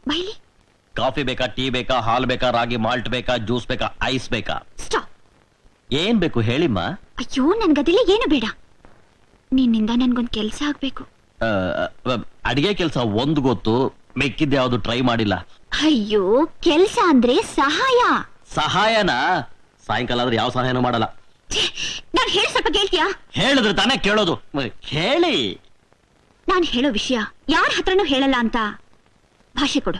ಬೈಲಿ. ಕಾಫಿ ಬೇಕಾ, ಟೀ ಬೇಕಾ, ಹಾಲ್ ಬೇಕಾ, ರಾಗಿ ಮಾಲ್ಟ್ ಬೇಕಾ, ಜ್ಯೂಸ್ ಬೇಕಾ, ಐಸ್ ಬೇಕಾ? ಸ್ಟಾಪ್. ಏನ್ ಬೇಕು ಹೇಳಿಮ್ಮ. ಅಯ್ಯೋ ನನ್ಗದಿಲ್ಲ, ಏನು ಬೇಡ. ನಿನ್ನಿಂದ ನನ್ಗೊಂದ್ ಕೆಲ್ಸ ಆಗ್ಬೇಕು. ಅಡಿಗೆ ಕೆಲಸ ಒಂದು ಗೊತ್ತು, ಮೆಕ್ಕಿದ್ದೆ ಯಾವ್ದು ಟ್ರೈ ಮಾಡಿಲ್ಲ. ಅಯ್ಯೋ ಕೆಲ್ಸ ಅಂದ್ರೆ ಸಹಾಯ. ಸಹಾಯನಾ? ಸಾಯಂಕಾಲ ಆದ್ರೆ ಯಾವ ಸಹಾಯನೂ ಮಾಡಲ್ಲ. ನಾನ್ ಹೇಳಿ ಸ್ವಲ್ಪ ಕೇಳ್ತೀಯಾ? ಹೇಳಿದ್ರೆ ತಾನೇ ಕೇಳೋದು. ಹೇಳಿ. ನಾನ್ ಹೇಳೋ ವಿಷಯ ಯಾರ ಹತ್ರನೂ ಹೇಳಲ್ಲ ಅಂತ ಭಾಷೆ ಕೊಡು.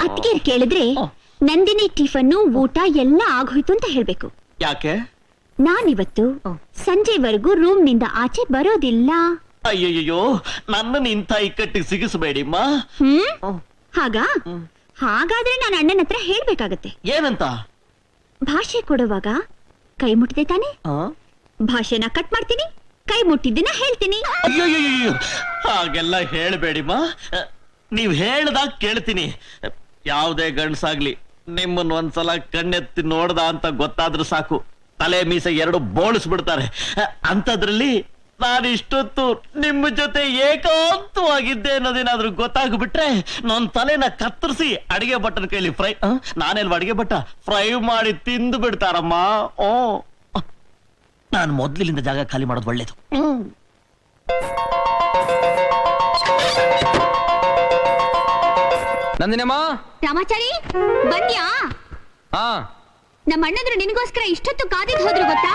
ಅತ್ತಿಗೆ ಕೇಳಿದ್ರೆ ನಂದಿನಿ ಟಿಫನ್ನು ಊಟ ಎಲ್ಲ ಆಗೋಯ್ತು ಅಂತ ಹೇಳ್ಬೇಕು. ಯಾಕೆ? ನಾನಿವತ್ತು ಸಂಜೆವರೆಗೂ ರೂಮ್ ನಿಂದ ಆಚೆ ಬರೋದಿಲ್ಲ. ಅಯ್ಯಯ್ಯೋ, ನನ್ನನ್ನು ಇಂಥ ಇಕ್ಕಟ್ಟಿಗೆ ಸಿಗಿಸಬೇಡಿಮ್ಮ. ಹಾಗಾದ್ರೆ ನಾನು ಅಣ್ಣನ ಹತ್ರ ಹೇಳ್ಬೇಕಾಗತ್ತೆ. ಏನಂತ? ಭಾಷೆ ಕೊಡುವಾಗ ಕೈ ಮುಟ್ಟಿದೆ ತಾನೆ, ಭಾಷೆನ ಕಟ್ ಮಾಡ್ತೀನಿ, ಕೈ ಮುಟ್ಟಿದ್ದನ್ನ ಹೇಳ್ತೀನಿ. ಅಯ್ಯಯ್ಯೋ, ಹಾಗೆಲ್ಲ ಹೇಳ್ಬೇಡಿಮ್ಮ. ನೀವ್ ಹೇಳ್ದಾಗ ಕೇಳ್ತೀನಿ. ಯಾವ್ದೇ ಗಂಡ್ಸಾಗ್ಲಿ ನಿಮ್ಮನ್ನ ಒಂದ್ಸಲ ಕಣ್ಣೆತ್ತಿ ನೋಡ್ದ ಅಂತ ಗೊತ್ತಾದ್ರೂ ಸಾಕು, ತಲೆ ಮೀಸೆ ಎರಡು ಬೋಳಿಸ್ಬಿಡ್ತಾರೆ. ಅಂತದ್ರಲ್ಲಿ ನಾನು ಇಷ್ಟೊತ್ತು ನಿಮ್ಮ ಜೊತೆ ಏಕಾಂತವಾಗಿದ್ದೆ ಅನ್ನೋದೇನಾದ್ರೂ ಗೊತ್ತಾಗ್ಬಿಟ್ರೆ ನನ್ನ ತಲೆನ ಕತ್ತರಿಸಿ ಅಡಿಗೆ ಭಟ್ಟನ ಕೈಲಿ ಫ್ರೈ, ನಾನೆಲ್ವ ಅಡಿಗೆ ಭಟ್ಟ, ಫ್ರೈ ಮಾಡಿ ತಿಂದು ಬಿಡ್ತಾರಮ್ಮ. ನಾನು ಮೊದ್ಲಿನಿಂದ ಜಾಗ ಖಾಲಿ ಮಾಡೋದು ಒಳ್ಳೇದು. ನಂದಿನಮ್ಮ. ರಾಮಾಚಾರಿ ಬನ್ಯಾ? ನಮ್ಮ ಅಣ್ಣಂದ್ರು ನಿನಗೋಸ್ಕರ ಇಷ್ಟೊತ್ತು ಕಾದಿದ್ ಹೋದ್ರು ಗೊತ್ತಾ?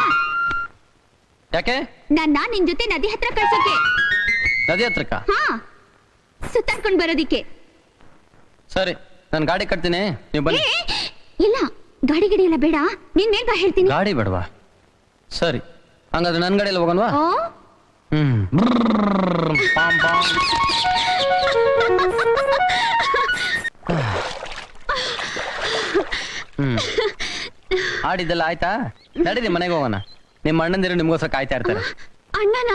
ಯಾಕೆ? ನನ್ನ ನಿನ್ ಜೊತೆ ನದಿ ಹತ್ರ ಕಳ್ಸೋಕೆ. ನದಿ ಹತ್ರಕ್ಕ? ಸುತ್ತಾಡ್ಕೊಂಡ್ ಬರೋದಿಕ್ಕೆ. ಸರಿ, ನಾನು ಗಾಡಿ ಕಟ್ತೀನಿ, ನೀವು ಬನ್ನಿ. ಇಲ್ಲ, ಗಾಡಿ ಗಿಡಿ ಎಲ್ಲ ಬೇಡ, ನೀನ್ ಮೇಲ್ ಬಾ ಹೇಳ್ತೀನಿ. ಗಾಡಿ ಬೇಡವಾ? ಸರಿ, ಹಂಗಾದ್ರೆ ನನ್ ಗಾಡಿಯಲ್ಲಿ ಹೋಗೋಣವಾ? ಆಡಿದ್ದೆಲ್ಲ ಆಯ್ತಾ? ನಡೀರಿ ಮನೆಗೆ ಹೋಗೋಣ. ನಿಮ್ಮ ಅಣ್ಣಂದಿರು ನಿಮ್ಗೋಸ್ಕರ ಕಾಯ್ತಾ ಇರ್ತಾರೆ. ಅಣ್ಣನ?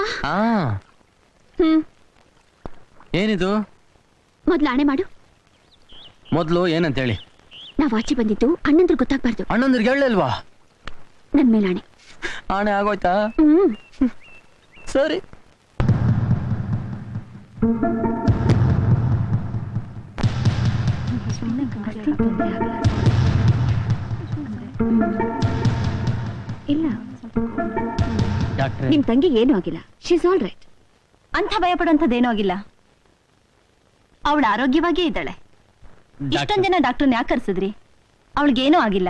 ಏನಿದು? ಮೊದ್ಲು ಆಣೆ ಮಾಡು. ಮೊದ್ಲು ಏನಂತ ಹೇಳಿ. ನಾವ್ ಆಚೆ ಬಂದಿದ್ದು ಅಣ್ಣಂದ್ರು ಗೊತ್ತಾಗ್ಬಾರ್ದು. ಅಣ್ಣಂದ್ರಿಗೆ ಹೇಳಲ್ವಾ? ನನ್ ಮೇಲೆ ಆಣೆ. ಆಣೆ ಆಗೋಯ್ತಾ? ಸರಿ. ಇಲ್ಲ, ನಿಮ್ ತಂಗಿಗೆ ಏನೂ ಆಗಿಲ್ಲ. She's all right. ಅಂತ ಭಯ ಪಡುವಂಥದ್ದೇನೂ ಆಗಿಲ್ಲ. ಅವಳು ಆರೋಗ್ಯವಾಗಿಯೇ ಇದ್ದಾಳೆ. ಇಷ್ಟೊಂದ್ ಜನ ಡಾಕ್ಟರ್ನ ಯಾಕೆ ಕರ್ಸಿದ್ರಿ? ಅವಳಿಗೇನೂ ಆಗಿಲ್ಲ.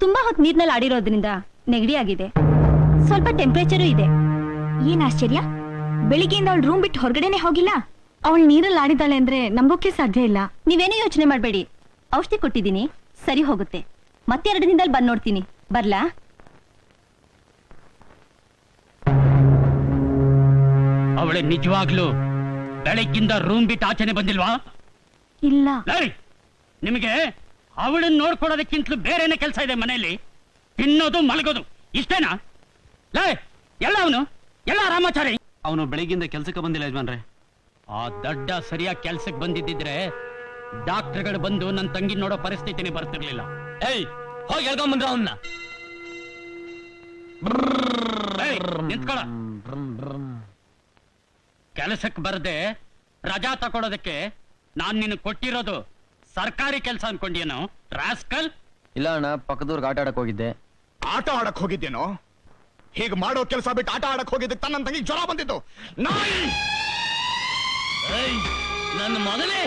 ತುಂಬಾ ಹೊತ್ತು ನೀರ್ನಲ್ಲಿ ಆಡಿರೋದ್ರಿಂದ ನೆಗಡಿ ಆಗಿದೆ, ಸ್ವಲ್ಪ ಟೆಂಪರೇಚರು ಇದೆ. ಏನ್ ಆಶ್ಚರ್ಯ, ಬೆಳಿಗ್ಗೆಯಿಂದ ಅವಳು ರೂಮ್ ಬಿಟ್ಟು ಹೊರಗಡೆನೆ ಹೋಗಿಲ್ಲ. ಅವಳು ನೀರಲ್ಲಿ ಆಡಿದಾಳೆ ಅಂದ್ರೆ ನಂಬೋಕೆ ಸಾಧ್ಯ ಇಲ್ಲ. ನೀವೇನೂ ಯೋಚನೆ ಮಾಡ್ಬೇಡಿ, ಔಷಧಿ ಕೊಟ್ಟಿದ್ದೀನಿ, ಸರಿ ಹೋಗುತ್ತೆ. ಮತ್ತೆ 2 ದಿನದಲ್ಲಿ ಬಂದ್ ನೋಡ್ತೀನಿ. ಬರ್ಲಾ? ಅವಳೆ ನಿಜವಾಗ್ಲೂ ಬೆಳಗ್ಗಿಂದ ರೂಮ್ ಬಿಟ್ಟು ಆಚೆನೆ ಬಂದಿಲ್ವಾ? ಇಲ್ಲ. ನಿಮಗೆ ಅವಳನ್ನ ನೋಡ್ಕೊಳ್ಳೋದಕ್ಕಿಂತಲೂ ಬೇರೆನೇ ಕೆಲಸ ಇದೆ ಮನೆಯಲ್ಲಿ. ತಿನ್ನೋದು ಮಲಗೋದು ಇಷ್ಟೇನಾ? ಎಲ್ಲ ಅವನು ಎಲ್ಲ ರಾಮಾಚಾರಿ. ಅವನು ಬೆಳಗ್ಗಿಂದ ಕೆಲ್ಸಕ್ಕೆ ಬಂದಿಲ್ಲ ಯಜಮಾನ್ರೆ. ಆ ದಡ್ಡ ಸರಿಯಾಗಿ ಕೆಲ್ಸಕ್ಕೆ ಬಂದಿದ್ದಿದ್ರೆ ಡಾಕ್ಟರ್ಗಳು ಬಂದು ನನ್ನ ತಂಗಿ ನೋಡೋ ಪರಿಸ್ಥಿತಿನೇ ಬರ್ತಿರ್ಲಿಲ್ಲ. ಹೋಗಿ ಹೇಳ್ಕೊಂಬಂದ್ರ ಅವನ್ನ. ನಿಂತ್ಕೊಳ. ಕೆಲಸಕ್ಕೆ ಬರದೆ ರಜಾ ತಗೊಳೋದಕ್ಕೆ ನಾನ್ ನಿನ್ ಕೊಟ್ಟಿರೋದು ಸರ್ಕಾರಿ ಕೆಲಸ ಅನ್ಕೊಂಡಿಯೇನೋ ರಾಸ್ಕಲ್? ಇಲ್ಲ ಅಣ್ಣ, ಪಕ್ಕದೂರ್ಗೆ ಆಟ ಆಡಕ್ ಹೋಗಿದ್ದೆ. ಆಟ ಆಡಕ್ ಹೋಗಿದ್ದೇನೋ? ಹೀಗ್ ಮಾಡೋ ಕೆಲಸ ಬಿಟ್ಟು ಆಟ ಆಡಕ್ ಹೋಗಿದ್ದೆ ತನ್ನ ತಂಗಿ ಜ್ವರ ಬಂದಿದ್ದು. ನಾಯಿ ನನ್ನ ಮಗನೇ,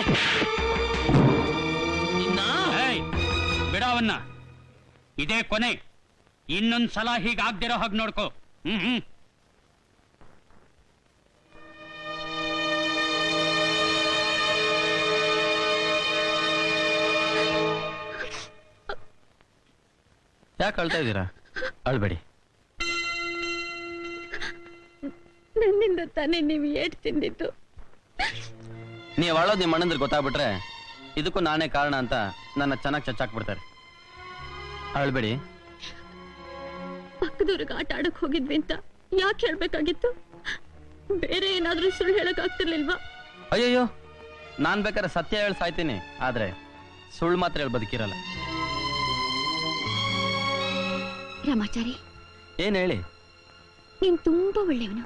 ಬಿಡವನ್ನ. ಇದೇ ಕೊನೆ. ಇನ್ನೊಂದ್ಸಲ ಹೀಗಾಗ್ದಿರೋ ಹಾಗೆ ನೋಡ್ಕೋ. ಯಾಕೆ ಅಳ್ತಾ ಇದ್ದೀರಾ? ಅಳ್ಬೇಡಿ. ನನ್ನಿಂದ ತಾನೇ ನೀವು ಏಟ್ ತಿಂದಿದ್ದು. ನೀವು ಅಳೋದು ನಿಮ್ಮ ಅಣ್ಣಂದ್ರೆ ಗೊತ್ತಾಗ್ಬಿಟ್ರೆ ಇದಕ್ಕೂ ನಾನೇ ಕಾರಣ ಅಂತ ನನ್ನ ಚೆನ್ನಾಗಿ ಚಚ್ಚಾಕ್ಬಿಡ್ತಾರೆ. ಅಳ್ಬೇಡಿ. ಪಕ್ಕದವ್ರಿಗೆ ಆಟ ಆಡಕ್ ಹೋಗಿದ್ವಿ ಅಂತ ಯಾಕೆ ಹೇಳ್ಬೇಕಾಗಿತ್ತು? ಬೇರೆ ಏನಾದ್ರೂ ಸುಳ್ಳು ಹೇಳಕ್ ಆಗ್ತಿರ್ಲಿಲ್ವಾ? ಅಯ್ಯಯ್ಯೋ, ನಾನ್ ಬೇಕಾದ್ರೆ ಸತ್ಯ ಹೇಳಿ ಸಾಯ್ತೀನಿ, ಆದ್ರೆ ಸುಳ್ಳು ಮಾತ್ರ ಹೇಳಿ ಬದುಕಿರಲ್ಲ. ರಾಮಾಚಾರಿ, ಏನ್ ಹೇಳಿ? ನೀನ್ ತುಂಬಾ ಒಳ್ಳೆಯವನು.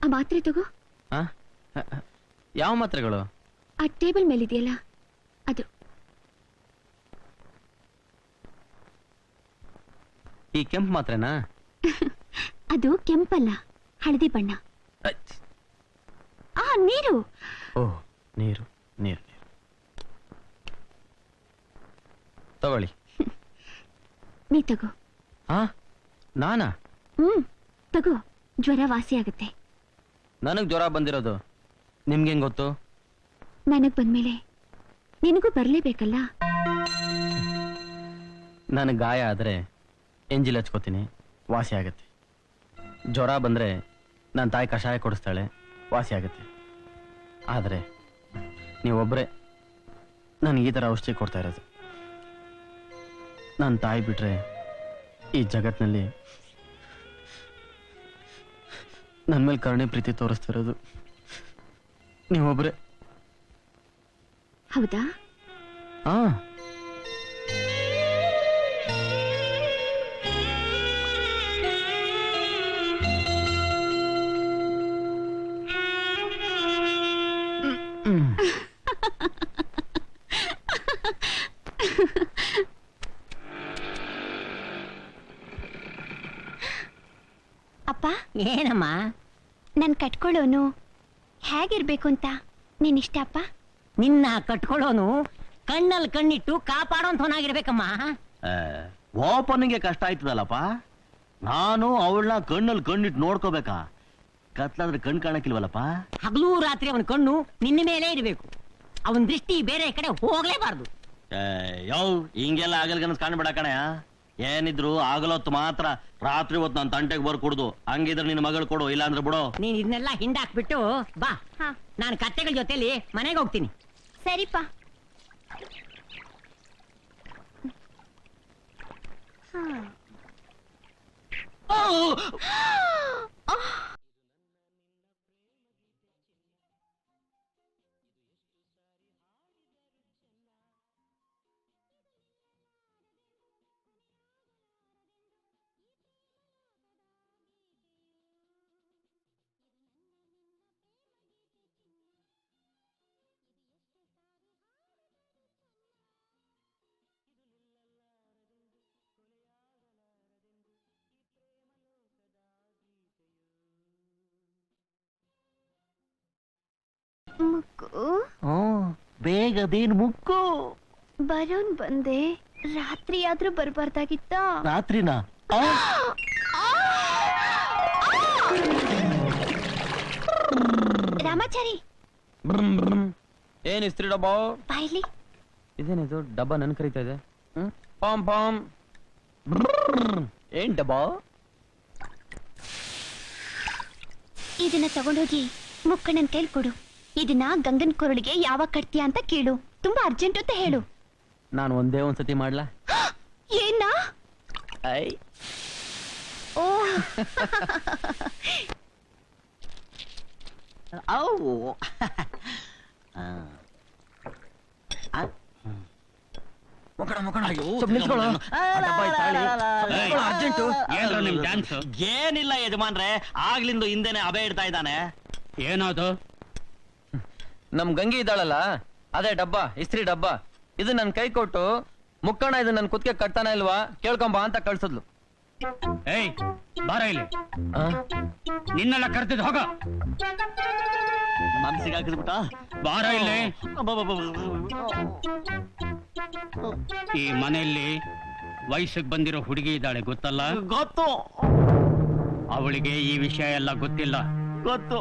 ಆ ಮಾತ್ರೆ ತಗೋ. ಆ? ಯಾವ ಮಾತ್ರೆಗಳು? ಆ ಟೇಬಲ್ ಮೇಲಿದೆಯಲ್ಲ ಅದು. ಈ ಕೆಂಪು ಮಾತ್ರೆನಾ? ಅದು ಕೆಂಪಲ್ಲ, ಹಳದಿ ಬಣ್ಣ. ನೀರು. ಓ, ನೀರು ನೀರು ನೀರು ತಗೊಳ್ಳಿ. ನೀ ತಗೋ. ನಾನಾ? ತಗೋ, ಜ್ವರ ವಾಸಿ ಆಗುತ್ತೆ. ನನಗ್ ಜ್ವರ ಬಂದಿರೋದು ನಿಮ್ಗೆ ಹೆಂಗ್ ಗೊತ್ತು? ನನಗ್ ಬಂದ್ಮೇಲೆ ನಿನಗೂ ಬರ್ಲೇಬೇಕಲ್ಲ. ನನಗೆ ಗಾಯ ಆದ್ರೆ ಎಂಜಿಲ್ ಹಚ್ಕೋತೀನಿ, ವಾಸಿ ಆಗತ್ತೆ. ಜ್ವರ ಬಂದ್ರೆ ನನ್ನ ತಾಯಿ ಕಷಾಯ ಕೊಡಿಸ್ತಾಳೆ, ವಾಸಿ ಆಗತ್ತೆ. ಆದರೆ ನೀವೊಬ್ಬರೇ ನನಗೆ ಈ ಥರ ಔಷಧಿ ಕೊಡ್ತಾ ಇರೋದು. ನನ್ನ ತಾಯಿ ಬಿಟ್ರೆ ಈ ಜಗತ್ತಿನಲ್ಲಿ ನನ್ನ ಮೇಲೆ ಕರುಣೆ ಪ್ರೀತಿ ತೋರಿಸ್ತಿರೋದು ನೀವೊಬ್ಬರೇ. ಹೌದಾ? ಹಾ. ಅಪ್ಪ, ಏನಮ್ಮ? ನನ್ ಕಟ್ಕೊಳ್ಳೋನು ಹೇಗಿರ್ಬೇಕು ಅಂತ ನೀನ್ ಇಷ್ಟ ಅಪ್ಪ? ನಿನ್ನ ಕಟ್ಕೊಳ್ಳೋನು ಕಣ್ಣಲ್ಲಿ ಕಣ್ಣಿಟ್ಟು ಕಾಪಾಡೋಂಥವನಾಗಿರ್ಬೇಕಮ್ಮ. ಓಪನ್ಗೆ ಕಷ್ಟ ಆಯ್ತದಲ್ಲಪ್ಪ. ನಾನು ಅವಳನ್ನ ಕಣ್ಣಲ್ಲಿ ಕಣ್ಣಿಟ್ಟು ನೋಡ್ಕೋಬೇಕಾ? ಕತ್ಲಾದ್ರೆ ಕಣ್ ಕಾಣಕ್ಕಿಲ್ವಲ್ಲಪ್ಪ. ಹಗಲೂ ರಾತ್ರಿ ಅವನ ಕಣ್ಣು ನಿನ್ನ ಮೇಲೆ ಇರಬೇಕು. ಅವನ ದೃಷ್ಟಿ ಬೇರೆ ಕಡೆ ಹೋಗ್ಲೇಬಾರ್ದು. ಯೋ, ಹಿಂಗೆಲ್ಲ ಆಗಲ್ಗನಸ್ ಕಾಣ್ಬೇಡ ಕಣೆ. ಏನಿದ್ರು ಆಗಲೊತ್ತು ಮಾತ್ರ, ರಾತ್ರಿ ಹೊತ್ತು ನಾನು ತಂಟೆಗೆ ಬರ್ ಕುಡ್ದು. ಹಂಗಿದ್ರೆ ನಿನ್ನ ಮಗಳು ಕೊಡು, ಇಲ್ಲಾಂದ್ರೆ ಬಿಡು. ನೀನ್ ಇದನ್ನೆಲ್ಲ ಹಿಂದಾಕ್ಬಿಟ್ಟು ಬಾ, ನಾನು ಕತ್ತೆಗಳ ಜೊತೆಲಿ ಮನೆಗೆ ಹೋಗ್ತೀನಿ. ಸರಿಪ್ಪ. ಮುಕ್ಕು, ಬೇಗದೇನು ಮುಕ್ಕು. ಬರೋನ್ ಬಂದೆ, ರಾತ್ರಿ ಆದ್ರೂ ಬರ್ಬಾರ್ದಾಗಿತ್ತ? ರಾತ್ರಿನಾ? ರಾಮಾಚಾರಿ, ಏನ್ ಇಸ್ತ್ರಿ ಡಬ್ಬ? ಬಾಯ್ಲಿ. ಇದೇನಿದು ಡಬ್ಬ ನನ್ ಕರೀತಾ ಇದೆ? Palm palm. ಏನ್ ಡಬ್ಬ? ಇದನ್ನ ತಗೊಂಡೋಗಿ ಮುಕ್ಕಣ್ಣನ್ ಕೈಲಿ ಕೊಡು. ಇದನ್ನ ಗಂಗನ್ ಕೊರಳಿಗೆ ಯಾವಾಗ ಕಟ್ತೀಯ ಅಂತ ಕೇಳು. ತುಂಬಾ ಅರ್ಜೆಂಟ್ ಅಂತ ಹೇಳು. ನಾನು ಒಂದೇ ಒಂದ್ಸತಿ ಮಾಡ್ಲಾ? ಏನ? ಐ ಓ, ಏನಿಲ್ಲ ಯಜಮಾನ್ರೆ, ಆಗ್ಲಿಂದ ಹಿಂದೆನೆ ಅಬೆ ಇಡ್ತಾ ಇದ್ದಾನೆ. ಏನದು? ನಮ್ ಗಂಗಿ ಇದ್ದಾಳಲ್ಲ, ಅದೇ ಡಬ್ಬ, ಇಸ್ತ್ರಿ ಡಬ್ಬ. ಇದು ನನ್ ಕೈ ಕೊಟ್ಟು, ಮುಕ್ಕಣ್ಣ ಇದು ನನ್ ಕುತ್ತಿಗೆ ಕಟ್ತಾನ ಇಲ್ವಾ ಕೇಳ್ಕೊಂಬ ಅಂತ ಕಳ್ಸದ್ಲು. ಏಯ್, ಬಾರ ಇಲ್ಲಿ. ನಿನ್ನೆಲ್ಲ ಕರ್ತಿದ್ ಹೋಗ. ಮನ್ಸಿಗೆ ಹಾಕಿದ್ಬಿಟ್ಟ. ಬಾರ ಇಲ್ಲಿ. ಈ ಮನೆಯಲ್ಲಿ ವಯಸ್ಸಿಗೆ ಬಂದಿರೋ ಹುಡುಗಿ ಇದ್ದಾಳೆ, ಗೊತ್ತಲ್ಲ? ಗೊತ್ತು. ಅವಳಿಗೆ ಈ ವಿಷಯ ಎಲ್ಲ ಗೊತ್ತಿಲ್ಲ. ಗೊತ್ತು.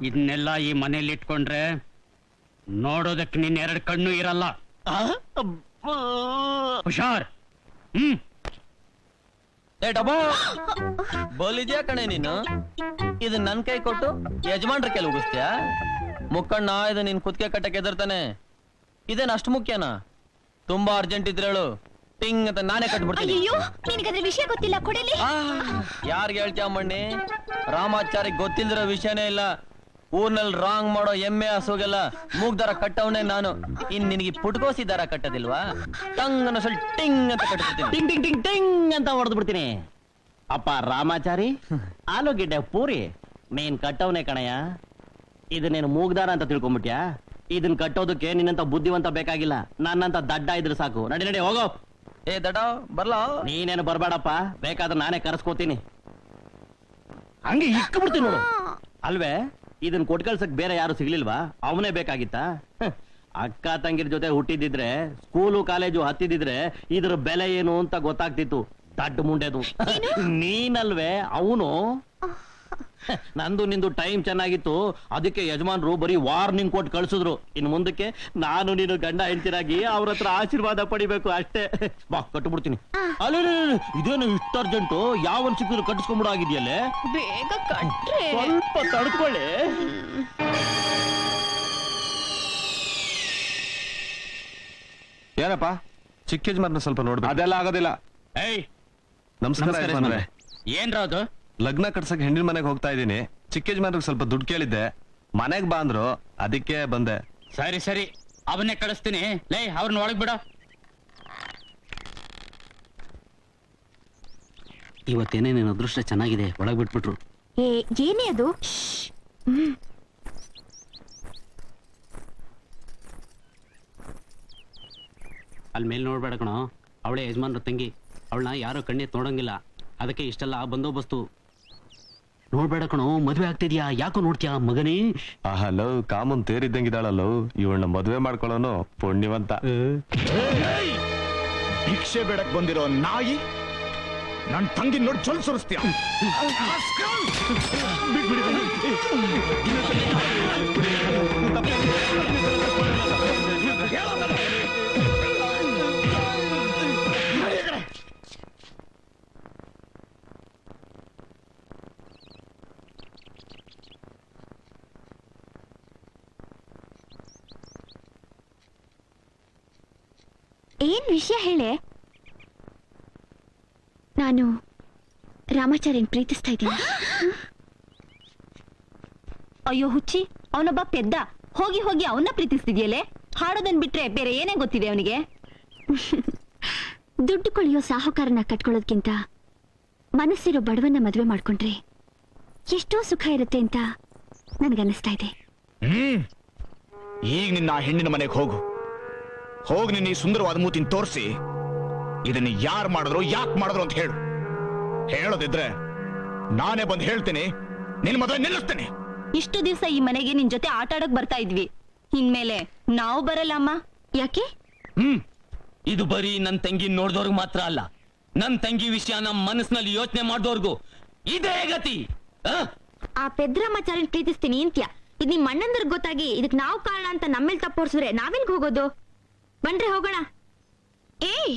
ಇದನ್ನೆಲ್ಲ ಈ ಮನೆಯಲ್ಲಿ ಇಟ್ಕೊಂಡ್ರೆ ನೋಡೋದಕ್ಕೆ ನಿನ್ನ ಎರಡು ಕಣ್ಣು ಇರಲ್ಲ. ಹುಷಾರ್. ಏ ಡಬ್ಬ, ಬೋಲಿದ್ಯಾ ಕಣೆ ನೀನು? ಇದು ನನ್ ಕೈ ಕೊಟ್ಟು ಯಜಮಾನ್ರ ಕೆಲ ಉಗಿಸ್ತೀಯಾ? ಮುಕ್ಕಣ್ಣ ಇದು ನಿನ್ ಕುತ್ತಿಗೆ ಕಟ್ಟಕ್ಕೆ ಎದರ್ತಾನೆ. ಇದೇನ್ ಅಷ್ಟು ಮುಖ್ಯನಾ? ತುಂಬಾ ಅರ್ಜೆಂಟ್ ಇದ್ರೆ ಹೇಳು, ಟಿಂಗ್ ಅಂತ ನಾನೇ ಕಟ್ಬಿಡ್ತೀನಿ. ಅಯ್ಯೋ, ನಿನಗದ್ರ ವಿಷಯ ಗೊತ್ತಿಲ್ಲ, ಕೊಡಲಿ. ಯಾರ್ಗೆ ಹೇಳ್ತೀಯ ಮಣ್ಣಿ? ರಾಮಾಚಾರಿಗೆ ಗೊತ್ತಿಲ್ದಿರೋ ವಿಷಯನೇ ಇಲ್ಲ. ಊರ್ನಲ್ಲಿ ರಾಂಗ್ ಮಾಡೋ ಎಮ್ಮೆ ಹಸುಗೆಲ್ಲ ಮೂಗ್ ದಾರ ಕಟ್ಟವನೇ ನಾನು. ಇನ್ ನಿನಗೆ ಪುಟ್ಕೋಸಿ ದಾರ ಕಟ್ಟೋದಿಲ್ವಾ? ಟಂಗ್ ಅನ್ನೋ ಸ್ವಲ್ಪ ಟಿಂಗ್ ಅಂತ ಕಟ್ಬಿಡ್ತೀನಿ. ಟಿಂಗ್ ಟಿಂಗ್ ಟಿಂಗ್ ಟಿಂಗ್ ಅಂತ ಹೊಡೆದು ಬಿಡ್ತೀನಿ. ಅಪ್ಪ ರಾಮಾಚಾರಿ, ಆಲೂಗೆಡ್ಡೆ ಪೂರಿ ನೀನ್ ಕಟ್ಟವನೇ ಕಣಯ್ಯ. ಇದು ನೀನು ಮೂಗ್ದಾರ ಅಂತ ತಿಳ್ಕೊಂಬಿಟ್ಯಾ? ಇದನ್ ಕಟ್ಟೋದಕ್ಕೆ ನಿನ್ನಂತ ಬುದ್ಧಿವಂತ ಬೇಕಾಗಿಲ್ಲ, ನನ್ನಂತ ದಡ್ಡ ಇದ್ರೆ ಸಾಕು. ನಡಿ ನಡಿ ಹೋಗೋ. ಏ ದಡ ಬರ್ಲಾ? ನೀನೇನು ಬರ್ಬೇಡಪ್ಪ, ಬೇಕಾದ್ರೆ ನಾನೇ ಕರೆಸ್ಕೋತೀನಿ. ಹಂಗೆ ಇಕ್ಬಿಡ್ತೀನಿ ನೋಡು. ಅಲ್ವೇ, ಇದನ್ ಕೊಟ್ ಕಳ್ಸಕ್ ಬೇರೆ ಯಾರು ಸಿಗ್ಲಿಲ್ವಾ? ಅವನೇ ಬೇಕಾಗಿತ್ತಾ? ಅಕ್ಕ ತಂಗಿರ ಜೊತೆ ಹುಟ್ಟಿದಿದ್ರೆ, ಸ್ಕೂಲು ಕಾಲೇಜು ಹತ್ತಿದಿದ್ರೆ ಇದ್ರ ಬೆಲೆ ಏನು ಅಂತ ಗೊತ್ತಾಗ್ತಿತ್ತು. ದಡ್ಡ ಮುಂಡೆದು ನೀನಲ್ವೇ ಅವನು. ನಂದು ನಿಂದು ಟೈಮ್ ಚೆನ್ನಾಗಿತ್ತು, ಅದಕ್ಕೆ ಯಜಮಾನ್ರು ಬರೀ ವಾರ್ನಿಂಗ್ ಕೊಟ್ಟು ಕಳ್ಸಿದ್ರು. ಇನ್ ಮುಂದಕ್ಕೆ ನಾನು ನೀನು ಗಂಡ ಹೆಂಡತಿರಾಗಿ ಅವ್ರ ಹತ್ರ ಆಶೀರ್ವಾದ ಪಡಿಬೇಕು ಅಷ್ಟೇ. ಬಾ ಕಟ್ಬಿಡ್ತೀನಿ. ಅಲ್ಲ ಇದೇನು ಇಷ್ಟ ಅರ್ಜೆಂಟು? ಯಾವನ್ ಸಿಕ್ಕಿದ್ರು ಕಟ್ಟಿಸ್ಕೊಂಡ್ಬಿಡೋ ಆಗಿದ್ಯಲ್ಲೇ. ಬೇಗ ಕಟ್ರೆ. ಸ್ವಲ್ಪ ತಡ್ಕೊಳ್ಳಿ. ಏನಪ್ಪ ಚಿಕ್ಕ ಯಜಮಾನ್ರ ಸ್ವಲ್ಪ ನೋಡ್ಬೇಕು. ಅದೆಲ್ಲ ಆಗೋದಿಲ್ಲ. ಏಯ್, ನಮಸ್ಕಾರ ಯಜಮಾನ್ರೆ. ಏನ್ರ ಅದು? ಲಗ್ನ ಕಟ್ಸಕ್ ಹೆಣ್ಣಿನ ಮನೆಗೆ ಹೋಗ್ತಾ ಇದ್ದೀನಿ. ಚಿಕ್ಕ ಯಜಮಾನ್ರಿಗೆ ಸ್ವಲ್ಪ ದುಡ್ಡು ಕೇಳಿದ್ದೆ, ಮನೆಗ್ ಬಾ ಅಂದ್ರು, ಅದಕ್ಕೆ ಬಂದೆ. ಸರಿ ಸರಿ, ಅವನ್ನೇ ಕಳಿಸ್ತೀನಿ. ಲೇ, ಅವ್ರನ್ನ ಒಳಗ್ ಬಿಡ. ಇವತ್ತೇನೇ ನಿನ್ನ ಅದೃಷ್ಟ ಚೆನ್ನಾಗಿದೆ, ಒಳಗ್ ಬಿಟ್ಬಿಟ್ರು. ಏನೇ ಅದು? ಅಲ್ಲಿ ಮೇಲೆ ನೋಡ್ಬೇಡ ಕಣೋ, ಅವಳೇ ಯಜಮಾನ್ರ ತಂಗಿ. ಅವಳನ್ನ ಯಾರೋ ಕಣ್ಣೆತ್ ನೋಡಂಗಿಲ್ಲ, ಅದಕ್ಕೆ ಇಷ್ಟೆಲ್ಲ ಬಂದೋಬಸ್ತು. ನೋಡ್ಬೇಡ ಕಣೋ, ಮದ್ವೆ ಆಗ್ತಿದ್ಯಾ, ಯಾಕೋ ನೋಡ್ತೀಯಾ ಮಗನೇ? ಹಲೋ, ಕಾಮನ್ ತೇರಿದ್ದಂಗಿದ್ದಾಳಲ್ಲೋ, ಇವಳನ್ನ ಮದ್ವೆ ಮಾಡ್ಕೊಳ್ಳೋನು ಪುಣ್ಯವಂತ. ಭಿಕ್ಷೆ ಬೇಡಕ್ ಬಂದಿರೋ ನಾಯಿ ನನ್ ತಂಗಿ ನೋಡಿ ಚೊಲ್ ಸುರಿಸ್ತೀಯ. ಏನ್ ವಿಷಯ ಹೇಳೆ? ನಾನು ರಾಮಾಚಾರ್ಯನ್ ಪ್ರೀತಿಸ್ತಾ ಇದ್ದೀನಿ. ಅಯ್ಯೋ ಹುಚ್ಚಿ, ಅವನೊಬ್ಬ ಪೆದ್ದ. ಹೋಗಿ ಹೋಗಿ ಅವನ್ನ ಪ್ರೀತಿಸ್ತಿದ್ಯಲೆ. ಹಾಡೋದನ್ ಬಿಟ್ರೆ ಬೇರೆ ಏನೇ ಗೊತ್ತಿದೆ ಅವನಿಗೆ? ದುಡ್ಡು ಕೊಳಿಯೋ ಸಾಹುಕಾರನ ಕಟ್ಕೊಳ್ಳೋದ್ಕಿಂತ ಮನಸ್ಸಿರೋ ಬಡವನ್ನ ಮದ್ವೆ ಮಾಡ್ಕೊಂಡ್ರೆ ಎಷ್ಟೋ ಸುಖ ಇರುತ್ತೆ ಅಂತ ನನ್ಗನ್ನಿಸ್ತಾ ಇದೆ. ಈಗ ನಿನ್ನ ಹೆಣ್ಣಿನ ಮನೆಗೆ ಹೋಗು. ಹೋಗಿ ನಿನ್ನ ಈ ಸುಂದರವಾದ ಮೂತಿನ ತೋರಿಸಿ ಇದನ್ನ ಯಾರು ಮಾಡಿದ್ರು, ಯಾಕೆ ಮಾಡಿದ್ರು ಅಂತ ಹೇಳು. ಹೇಳೋದಿದ್ರೆ ನಾನೇ ಬಂದು ಹೇಳ್ತೀನಿ, ನಿನ್ ಮದುವೆ ನಿಲ್ಲಿಸ್ತೇನೆ. ಇಷ್ಟು ದಿವಸ ಈ ಮನೆಗೆ ನಿನ್ ಜೊತೆ ಆಟ ಆಡಕ್ ಬರ್ತಾ ಇದ್ವಿ, ಇನ್ಮೇಲೆ ನಾವು ಬರಲ್ಲ ಅಮ್ಮ. ಯಾಕೆ? ಇದು ಬರೀ ನನ್ ತಂಗಿ ನೋಡ್ದವ್ರಿಗೆ ಮಾತ್ರ ಅಲ್ಲ, ನನ್ ತಂಗಿ ವಿಷಯ ನಮ್ ಮನಸ್ಸಿನಲ್ಲಿ ಯೋಚನೆ ಮಾಡ್ದವ್ರಿಗೂ ಇದೇ ಗತಿ. ಆ ಪೆದ್ರಾಮಾಚಾರ್ಯನ್ ಪ್ರೀತಿಸ್ತೀನಿ ಅಂತ್ಯ. ಇದ್ ನಿಮ್ ಅಣ್ಣಂದ್ರಿಗೆ ಗೊತ್ತಾಗಿ ಇದಕ್ ನಾವು ಕಾರಣ ಅಂತ ನಮ್ಮೇಲೆ ತಪ್ಪೋರ್ಸಿದ್ರೆ ನಾವೆಲ್ಗ್ ಹೋಗೋದು? ಬನ್ರಿ ಹೋಗೋಣ. ಏಯ್,